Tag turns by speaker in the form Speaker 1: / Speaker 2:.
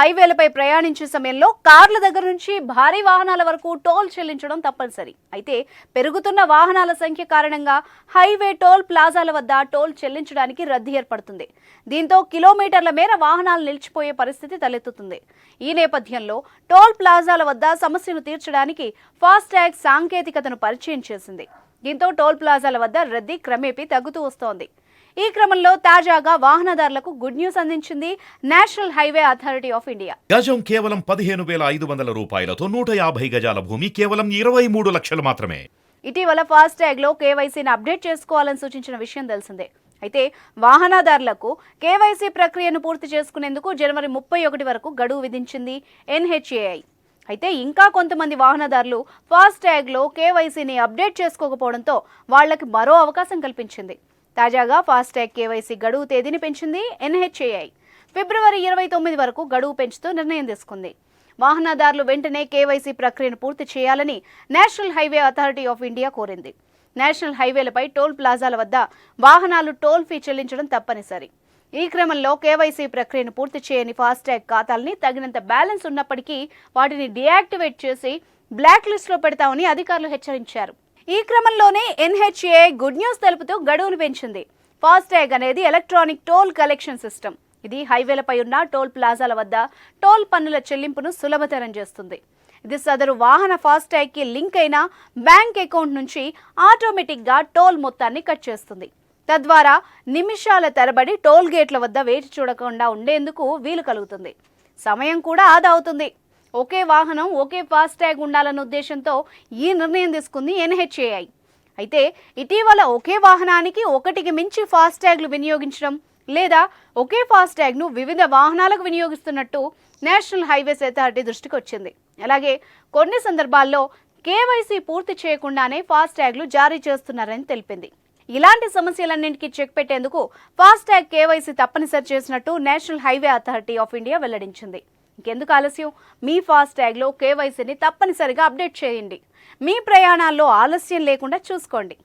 Speaker 1: హైవేలపై ప్రయాణించే సమయంలో కార్ల దగ్గర నుంచి భారీ వాహనాల వరకు టోల్ చెల్లించడం తప్పనిసరి. అయితే పెరుగుతున్న వాహనాల సంఖ్య కారణంగా హైవే టోల్ ప్లాజాల వద్ద టోల్ చెల్లించడానికి రద్దీ ఏర్పడుతుంది. దీంతో కిలోమీటర్ల మేర వాహనాలు నిలిచిపోయే పరిస్థితి తలెత్తుతుంది. ఈ నేపథ్యంలో టోల్ ప్లాజాల వద్ద సమస్యను తీర్చడానికి ఫాస్టాగ్ సాంకేతికతను పరిచయం చేసింది. దీంతో టోల్ ప్లాజాల వద్ద రద్దీ క్రమేపీ తగ్గుతూ వస్తోంది. ఈ క్రమంలో తాజాగా వాహనదారులకు గుడ్ న్యూస్ అందించింది national highway authority of India.
Speaker 2: గజం కేవలం 15,500 రూపాయలతో 150 గజాల భూమి కేవలం 23 లక్షలు మాత్రమే.
Speaker 1: ఇటీవల ఫాస్టాగ్ లో కేవైసీని అప్డేట్ చేసుకోవాలని సూచించిన విషయం తెలిసిందే. అయితే వాహనదారులకు కేవైసీ ప్రక్రియను పూర్తి చేసుకునేందుకు జనవరి 31 వరకు గడువు విధించింది NHAI. అయితే ఇంకా కొంతమంది వాహనదారులు ఫాస్టాగ్ లో కేవైసీని అప్డేట్ చేసుకోకపోవడంతో వాళ్లకి మరో అవకాశం కల్పించింది. తాజాగా ఫాస్టాగ్ కేవైసీ గడువు తేదీని పెంచింది NHAI. ఫిబ్రవరి 29 వరకు గడువు పెంచుతూ నిర్ణయం తీసుకుంది. వాహనదారులు వెంటనే కేవైసీ ప్రక్రియను పూర్తి చేయాలని national highway authority of India కోరింది. నేషనల్ హైవేలపై టోల్ ప్లాజాల వద్ద వాహనాలు టోల్ ఫీ చెల్లించడం తప్పనిసరి. ఈ క్రమంలో కేవైసీ ప్రక్రియను పూర్తి చేయని ఫాస్టాగ్ ఖాతాల్ని తగినంత బ్యాలెన్స్ ఉన్నప్పటికీ వాటిని డీయాక్టివేట్ చేసి బ్లాక్ లిస్ట్లో పెడతామని అధికారులు హెచ్చరించారు. ఈ క్రమంలోనే NHAI గుడ్ న్యూస్ తెలుపుతూ గడువును పెంచింది. ఫాస్టాగ్ అనేది ఎలక్ట్రానిక్ టోల్ కలెక్షన్ సిస్టమ్. ఇది హైవేలపై ఉన్న టోల్ ప్లాజాల వద్ద టోల్ పన్నుల చెల్లింపును సులభతరం చేస్తుంది. ఇది సదరు వాహన ఫాస్టాగ్ కి లింక్ అయిన బ్యాంక్ అకౌంట్ నుంచి ఆటోమేటిక్గా టోల్ మొత్తాన్ని కట్ చేస్తుంది. తద్వారా నిమిషాల తరబడి టోల్ గేట్ల వద్ద వేచి చూడకుండా ఉండేందుకు వీలు కలుగుతుంది. సమయం కూడా ఆదా అవుతుంది. ఒకే వాహనం ఒకే ఫాస్టాగ్ ఉండాలన్న ఉద్దేశంతో ఈ నిర్ణయం తీసుకుంది NHAI. అయితే ఇటీవల ఒకే వాహనానికి ఒకటికి మించి ఫాస్టాగ్లు వినియోగించడం లేదా ఒకే ఫాస్టాగ్ను వివిధ వాహనాలకు వినియోగిస్తున్నట్టు నేషనల్ హైవేస్ అథారిటీ దృష్టికి వచ్చింది. అలాగే కొన్ని సందర్భాల్లో కేవైసీ పూర్తి చేయకుండానే ఫాస్టాగ్లు జారీ చేస్తున్నారని తెలిపింది. ఇలాంటి సమస్యలన్నింటికీ చెక్ పెట్టేందుకు ఫాస్టాగ్ కేవైసీ తప్పనిసరి చేసినట్టు national highway authority of India వెల్లడించింది. ఇంకెందుకు ఆలస్యం? మీ ఫాస్టాగ్లో కేవైసీని తప్పనిసరిగా అప్డేట్ చేయండి. మీ ప్రయాణాల్లో ఆలస్యం లేకుండా చూసుకోండి.